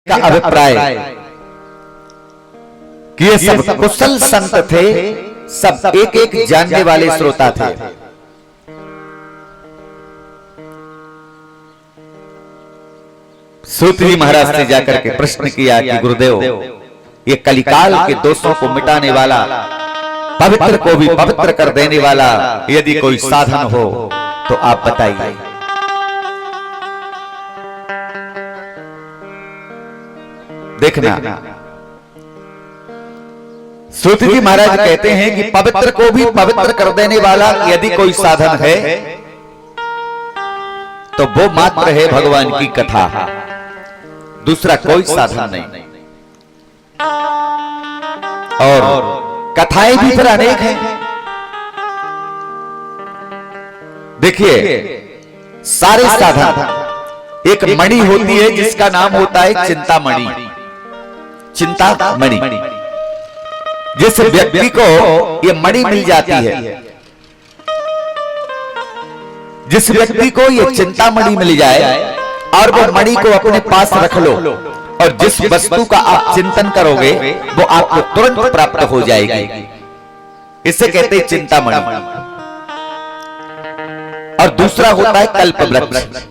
का अभिप्राय कि ये सब कुशल संत थे, सब एक एक जानने वाले श्रोता थे। सूत जी महाराज ने जाकर के प्रश्न किया कि गुरुदेव, ये कलिकाल के दोषों को मिटाने वाला, पवित्र को भी पवित्र कर देने वाला यदि कोई साधन हो तो आप बताइए। देखना, सूत जी महाराज कहते हैं कि पवित्र को भी पवित्र कर देने वाला यदि कोई साधन है तो वो मात्र है भगवान की कथा, दूसरा कोई साधन नहीं। और कथाएं भी फिर अनेक हैं। देखिए, सारे साधन, एक मणि होती है जिसका नाम होता है चिंतामणि। चिंतामणि, जिस व्यक्ति को ये मणि मिल जाती है, जिस व्यक्ति को ये चिंतामणि मिल जाए और वो मणि को अपने पास रख लो और जिस वस्तु का आप चिंतन करोगे वो आपको तुरंत प्राप्त हो जाएगी, इसे कहते हैं चिंतामणि। और दूसरा होता है कल्पवृक्ष।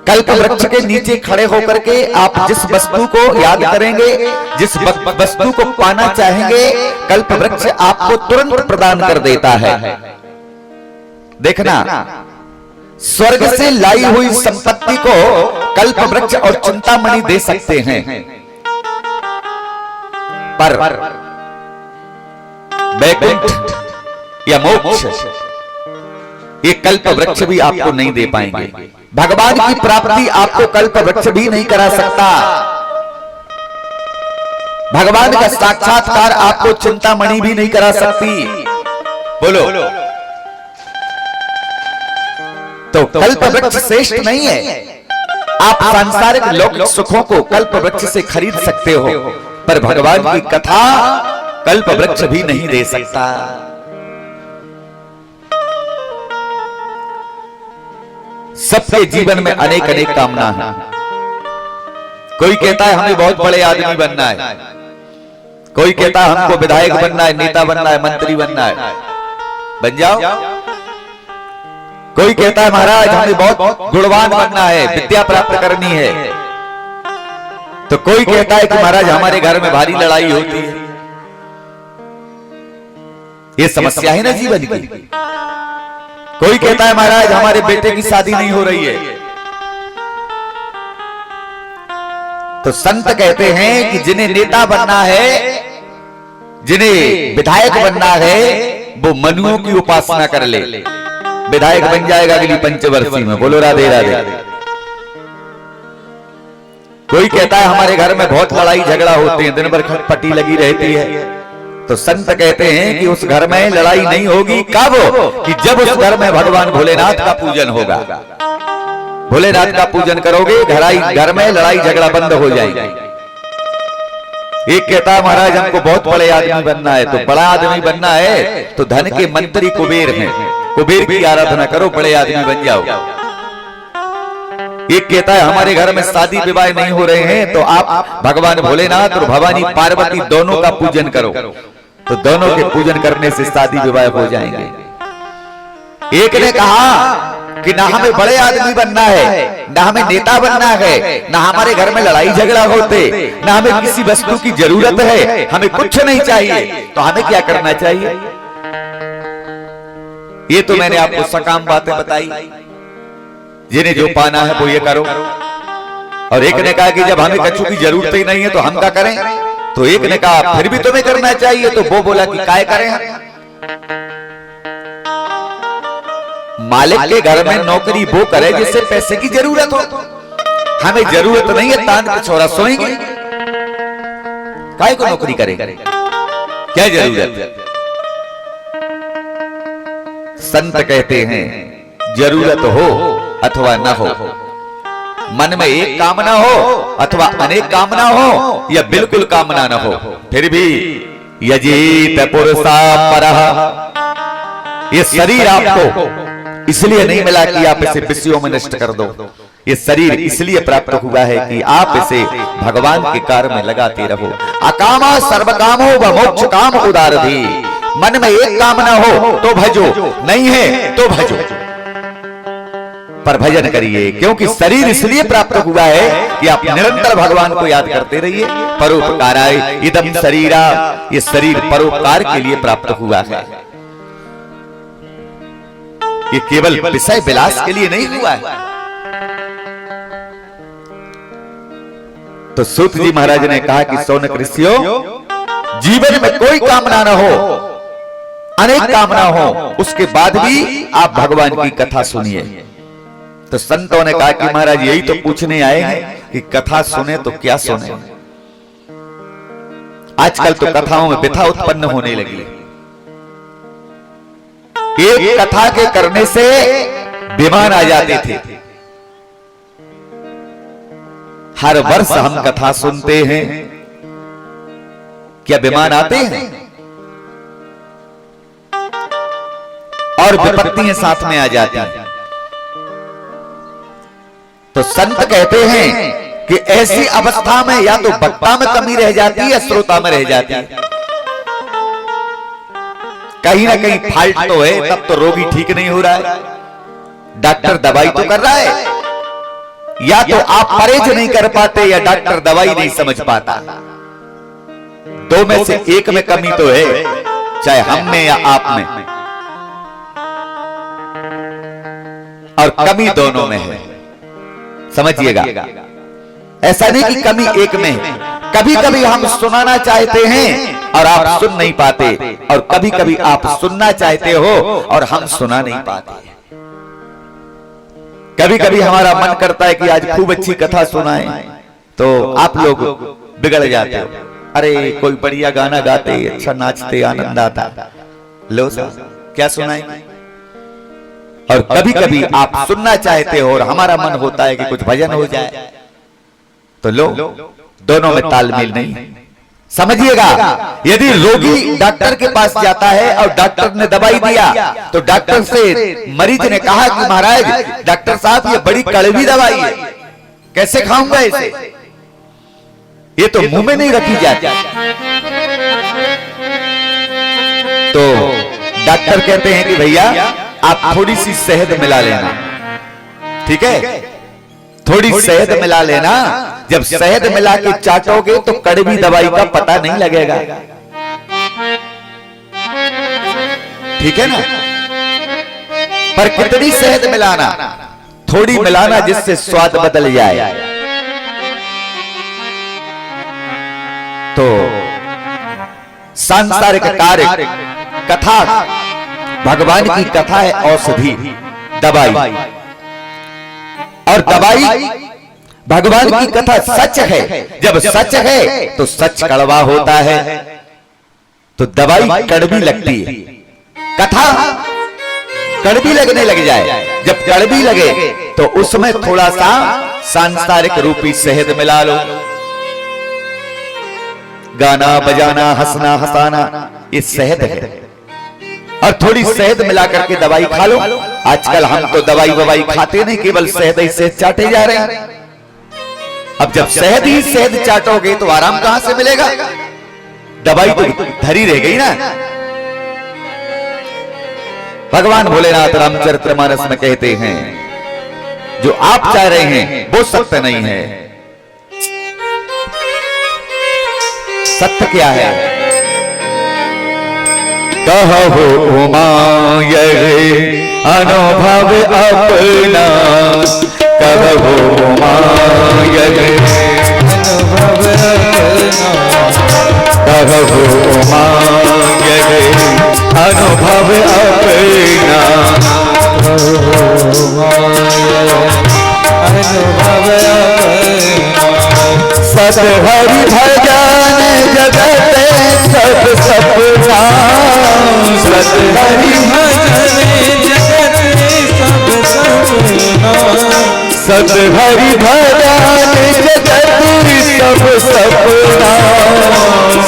कल्पवृक्ष के नीचे खड़े होकर के आप जिस वस्तु को याद करेंगे, जिस वस्तु को पाना चाहेंगे, कल्पवृक्ष आपको तुरंत प्रदान कर देता है। देखना, स्वर्ग से लाई हुई संपत्ति को कल्पवृक्ष और चिंतामणि दे सकते हैं, पर वैकुंठ या मोक्ष ये कल्पवृक्ष भी आपको नहीं दे पाएंगे। भगवान की प्राप्ति आपको कल्पवृक्ष भी नहीं करा सकता। भगवान का साक्षात्कार आपको चिंतामणि भी नहीं करा सकती। बोलो, तो कल्पवृक्ष श्रेष्ठ नहीं है। आप सांसारिक लौकिक सुखों को कल्पवृक्ष से खरीद सकते हो, पर भगवान की कथा कल्पवृक्ष भी नहीं दे सकता। सबके जीवन में अनेक अनेक कामना है। कोई कहता है हमें बहुत बड़े आदमी बनना है, कोई कहता है हमको विधायक बनना है, नेता बनना है, मंत्री बनना है, बन जाओ। कोई कहता है महाराज हमें बहुत गुणवान बनना है, विद्या प्राप्त करनी है। तो कोई कहता है कि महाराज हमारे घर में भारी लड़ाई होती है। ये समस्या है ना जीवन की। कोई कहता है महाराज हमारे बेटे की शादी नहीं हो रही है। तो संत कहते हैं कि जिन्हें नेता बनना है, जिन्हें विधायक बनना है, वो मनुओं की उपासना कर ले, विधायक बन जाएगा अगली पंचवर्षी में। बोलो राधे राधे। कोई कहता है हमारे घर में बहुत लड़ाई झगड़ा होते हैं, दिन भर खटपटी लगी रहती है। तो संत कहते हैं कि उस घर में लड़ाई नहीं होगी। कब? कि जब उस घर में भगवान भोलेनाथ का पूजन होगा। भोलेनाथ का पूजन करोगे, घर में लड़ाई झगड़ा बंद हो जाएगी। एक कहता है महाराज हमको बहुत बड़े आदमी बनना है। तो बड़ा आदमी बनना है तो धन के मंत्री कुबेर हैं, कुबेर की आराधना करो, बड़े आदमी बन जाओ। एक कहता है हमारे घर में शादी विवाह नहीं हो रहे हैं, तो आप भगवान भोलेनाथ और भवानी पार्वती दोनों का पूजन करो, तो दोनों के पूजन करने से शादी विवाह हो जाएंगे। एक ने कहा कि ना हमें बड़े आदमी बनना है, ना हमें नेता बनना है, ना हमारे घर में लड़ाई झगड़ा होते, ना हमें किसी वस्तु की जरूरत है, हमें कुछ नहीं चाहिए। तो हमें क्या करना चाहिए? ये तो मैंने आपको सकाम बातें बताई, जिन्हें जो पाना है वो ये करो। और एक ने कहा कि जब हमें कछु की जरूरत ही नहीं है तो हम क्या करें? तो एक ने कहा फिर भी तुम्हें करना चाहिए। तो वो बोला कि काय करें हम? मालिक के घर में नौकरी वो करे जिससे पैसे की जरूरत हो। हमें जरूरत नहीं है, तान पे छोरा सोएंगे, काय को नौकरी करेंगे? क्या जरूरत है? संत कहते हैं जरूरत हो अथवा न हो, मन में एक कामना हो अथवा अनेक कामना हो, या बिल्कुल कामना न हो, फिर भी यजीत पुरुषा परः, ये शरीर आपको इसलिए नहीं मिला कि आप इसे विषयों में नष्ट कर दो। ये शरीर इसलिए प्राप्त हुआ है कि आप इसे भगवान के कार्य में लगाते रहो। अकामा सर्वकामो व मोक्ष काम उदारधि, मन में एक कामना हो तो भजो, नहीं है तो भजो, पर भजन करिए। क्योंकि शरीर इसलिए प्राप्त हुआ है कि आप निरंतर भगवान को याद करते रहिए। परोपकाराय इदम शरीरा, ये शरीर परोपकार के लिए प्राप्त हुआ है, ये केवल विषय विलास के लिए नहीं हुआ है। तो सूत जी महाराज ने कहा कि शौनक ऋषियों, जीवन में कोई कामना न हो, अनेक कामना हो, उसके बाद भी आप भगवान की कथा सुनिए। तो संतों ने कहा कि महाराज यही तो पूछने आए हैं कि कथा सुने तो क्या सुने। आजकल तो कथाओं में व्यथा उत्पन्न होने लगी। एक कथा के करने से विमान आ जाते थे। हर वर्ष हम कथा सुनते हैं, क्या विमान आते हैं? और विपत्तियां साथ में आ जाती हैं। तो संत कहते हैं कि ऐसी अवस्था में या तो वक्ता में कमी रह जाती है या श्रोता में रह जाती है। कहीं ना कहीं फाल्ट तो है, तब तो रोगी ठीक नहीं हो रहा है। डॉक्टर दवाई तो कर रहा है, या तो आप परहेज नहीं कर पाते या डॉक्टर दवाई नहीं समझ पाता। दो में से एक में कमी तो है, चाहे हम में या आप में, और कमी दोनों में है, समझिएगा। ऐसा नहीं कि कमी एक में है। कभी कभी हम सुनाना चाहते हैं और आप सुन नहीं पाते, और कभी कभी आप सुनना चाहते हो और हम सुना नहीं पाते। कभी कभी हमारा मन करता है कि आज खूब अच्छी कथा सुनाएं, तो आप लोग बिगड़ जाते हो। अरे कोई बढ़िया गाना गाते, अच्छा नाचते, आनंद आता, लो साहब क्या सुनाएं। और कभी कभी आप सुनना चाहते हो और हमारा मन होता है कि कुछ भजन हो जाए, तो लो, दोनों में तालमेल नहीं है। समझिएगा, यदि रोगी डॉक्टर के पास जाता है और डॉक्टर ने दवाई दिया, तो डॉक्टर से मरीज ने कहा कि महाराज डॉक्टर साहब ये बड़ी कड़वी दवाई है, कैसे खाऊंगा इसे, ये तो मुंह में नहीं रखी जाती। तो डॉक्टर कहते हैं कि भैया आप थोड़ी सी शहद मिला लेना, ठीक है, थोड़ी शहद मिला लेना। जब शहद मिला के चाटोगे तो कड़वी दवाई का पता नहीं लगेगा, ठीक है ना। पर कितनी शहद मिलाना, थोड़ी मिलाना जिससे स्वाद बदल जाए। तो सांसारिक कार्य, कथा, भगवान की कथा है औषधि, दवाई। और दवाई भगवान की कथा सच है। जब सच है तो सच कड़वा होता है, तो दवाई कड़वी लगती है। कथा कड़वी लगने लग जाए, जब कड़वी लगे तो उसमें थोड़ा सा सांसारिक रूपी शहद मिला लो। गाना बजाना, हंसना हंसाना, ये शहद है। और थोड़ी शहद मिला करके दवाई खा लो। आजकल हम तो दवाई ववाई खाते नहीं, केवल शहद ही शहद चाटे जा रहे हैं। अब जब शहद ही शहद चाटोगे तो आराम कहां से मिलेगा, दवाई तो धरी रह गई ना। भगवान भोलेनाथ रामचरितमानस में कहते हैं, जो आप चाह रहे हैं वो सत्य नहीं है। सत्य क्या है? कहो उमा ये अनुभव अपना, कहो उमा ये अनुभव अपना, कहो उमा ये अनुभव अपना, अनुभव सत हरि भजन जगत सब सपना, सत हरि भजन जगत सब सपना, सत हरि भजन जगत सब सपना,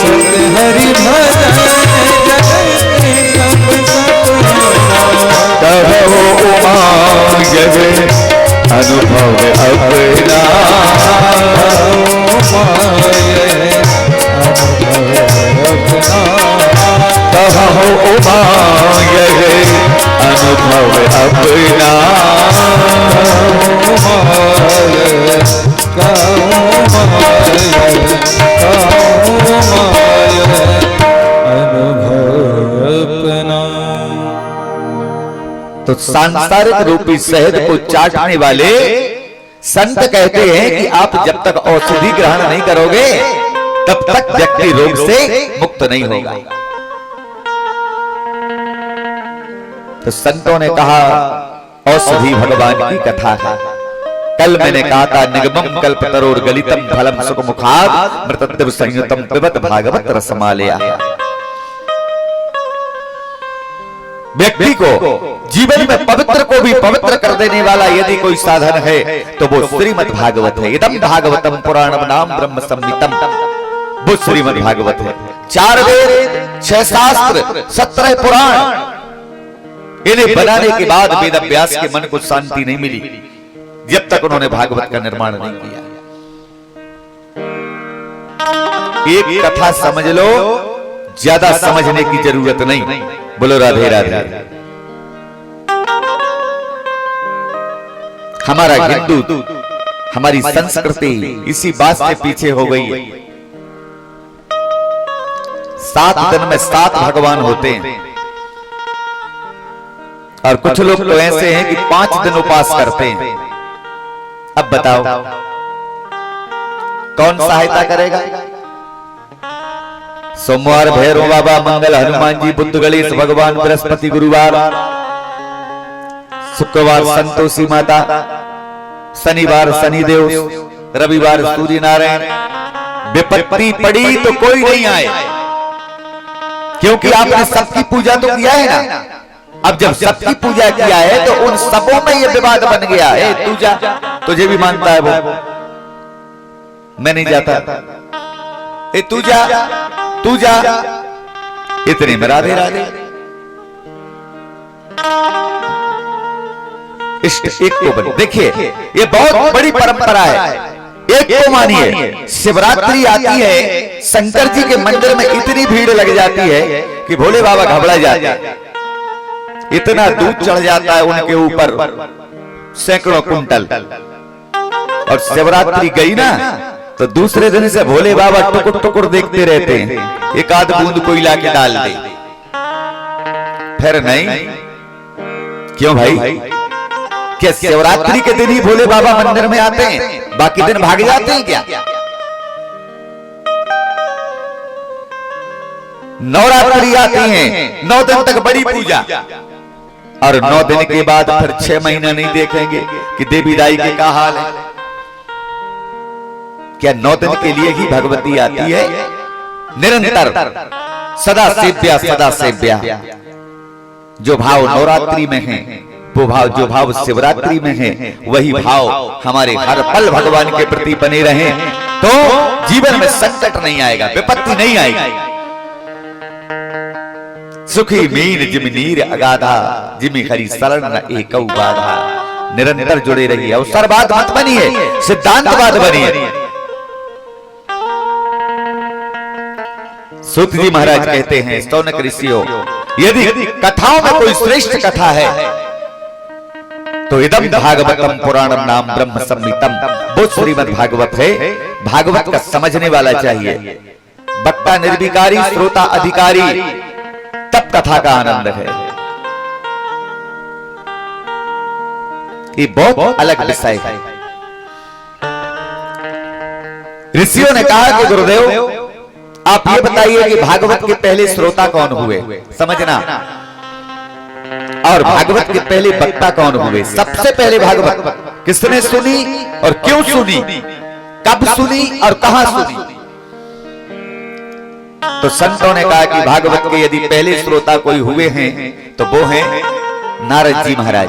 सत हरि भजन जगत सब सपना, कहो उमा ये अनुभव अपना कहो उमा यह अनुभव अपना तो सांसारिक रूपी शहद को चाटने वाले संत कहते हैं कि आप जब तक औषधि ग्रहण नहीं करोगे तब तक व्यक्ति रोग से मुक्त नहीं होगा। तो संतों ने कहा औषधि भगवान की कथा है। कल मैंने कहा था निगमम कल्पतरोर गलितम फलम सुख मुखाद मृतत्व संयुतम पिबत भागवत रसमालया। व्यक्ति को जीवन में पवित्र को भी पवित्र कर देने वाला यदि कोई साधन है तो वो श्रीमद् भागवत है। इदम भागवतम पुराणम नाम ब्रह्म संहितम, वो श्रीमद् भागवत है। 4 वेद 6 शास्त्र 17 पुराण, इन्हें बनाने के बाद वेद व्यास के मन को शांति नहीं मिली जब तक उन्होंने भागवत का निर्माण नहीं किया। एक कथा समझ लो, ज्यादा समझने की जरूरत नहीं। बोलो राधे राधे। हमारा हिंदू, हमारी संस्कृति इसी बात से पीछे हो गई है। 7 दिन में 7 भगवान होते हैं और कुछ लोग तो ऐसे हैं कि 5 दिन उपवास करते हैं। अब बताओ कौन सहायता करेगा? सोमवार भैरव बाबा, मंगल हनुमान जी, बुद्ध गणेश भगवान, बृहस्पति गुरुवार, शुक्रवार संतोषी माता, शनिवार शनिदेव, रविवार सूर्य नारायण। विपत्ति पड़ी तो कोई नहीं आए, क्योंकि आपने सबकी पूजा तो किया है ना। अब जब सबकी पूजा किया है तो उन सबों में ये विवाद बन गया है। तू जा, तुझे भी मानता है वो, मैं नहीं जाता। तू जा, तू जा, इतने में राधे राधे। एक को बने। देखिए ये बहुत बड़ी परंपरा है। एक को मानिए, शिवरात्रि आती है, शंकर जी के मंदिर में इतनी भीड़ लग जाती है कि भोले बाबा घबरा जाते हैं। इतना दूध चढ़ जाता है उनके ऊपर, सैकड़ों कुंटल। और शिवरात्रि गई ना तो दूसरे दिन से भोले बाबा टुकुर टुकुर देखते रहते हैं, एक आध बूंद कोई लाके डाल दे। फिर नहीं, क्यों भाई? क्या शिवरात्रि के दिन ही भोले बाबा मंदिर में आते हैं, बाकी दिन भाग जाते हैं क्या? नवरात्रि आती है, 9 दिन तक बड़ी पूजा, और 9 दिन के बाद फिर 6 महीना नहीं देखेंगे कि देवी दाई के क्या हाल है। क्या 9 दिन के लिए ही भगवती आती है? निरंतर सदा सेव्या, सदा सेव्या। जो भाव नवरात्रि में है, वो भाव जो भाव शिवरात्रि में है, वही भाव हमारे हर पल भगवान के प्रति बने रहे तो जीवन में संकट नहीं आएगा, विपत्ति नहीं आएगी। सुखी मीन जिम नीर अगाधा, जिमी हरि शरण न एकौ बाधा। निरंतर जुड़े रहिए, अवसरवाद मत बनिए, सिद्धांतवाद बनिए। सूत जी महाराज कहते हैं, स्तौनक ऋषियों, यदि कथाओं में कोई श्रेष्ठ कथा है तो इदम भागवतम पुराणम नाम ब्रह्म संहितम, वो श्रीमद् भागवत है। भागवत का समझने वाला चाहिए, वक्ता निर्विकारी, श्रोता अधिकारी, तब कथा का आनंद है। ये बहुत अलग विषय है। ऋषियों ने कहा कि गुरुदेव आप ये बताइए कि भागवत के पहले श्रोता कौन हुए, समझना, और भागवत के पहले वक्ता कौन हुए। सबसे पहले भागवत किसने सुनी और क्यों सुनी, कब सुनी और कहां सुनी? तो संतों ने कहा कि भागवत के यदि पहले श्रोता कोई हुए हैं तो वो हैं नारद जी महाराज।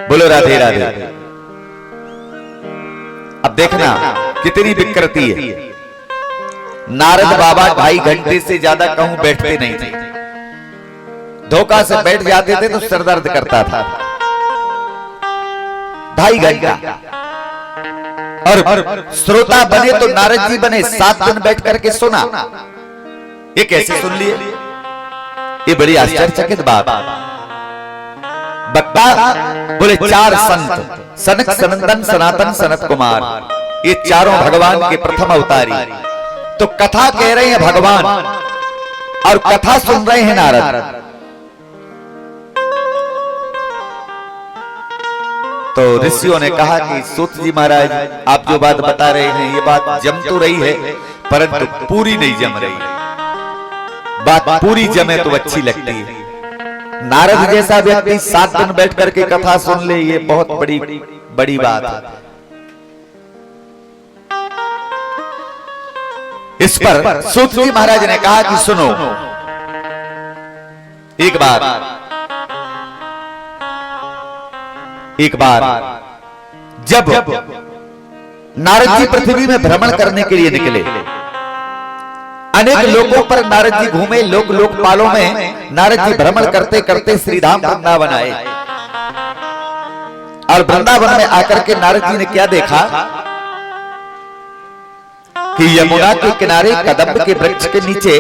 बोलो राधे राधे। अब देखना कितनी विकृति है। नारद बाबा 2.5 घंटे से ज्यादा कहूं बैठते नहीं थे, धोखा से बैठ जाते थे तो सर दर्द करता था। 2.5 घंटा और श्रोता बने तो नारद जी बने, 7 दिन बैठ करके सुना। ये कैसे सुन लिए? ये बड़ी आश्चर्यचकित बात। बक्ता बोले 4 संत, सनक सनंदन सनातन सनत कुमार, ये चारों भगवान के प्रथम अवतारी। तो कथा कह रहे हैं भगवान और कथा सुन रहे हैं नारद। तो ऋषियों ने कहा कि सूत जी महाराज, आप जो बात बता रहे हैं ये बात जम तो रही है, परंतु पूरी नहीं जम रही। बात पूरी जमे तो अच्छी लगती है। नारद जैसा व्यक्ति 7 दिन बैठ करके कथा सुन ले, ये बहुत बड़ी बात है। इस पर सूत जी महाराज ने कहा कि सुनो, एक बार जब नारद जी पृथ्वी में भ्रमण करने के लिए निकले, अनेक लोकों पर नारद जी घूमे, लोकपालों में नारद जी भ्रमण करते करते श्रीधाम वृंदावन आए। और वृंदावन में आकर के नारद जी ने क्या देखा कि यमुना के किनारे कदम्ब के वृक्ष के नीचे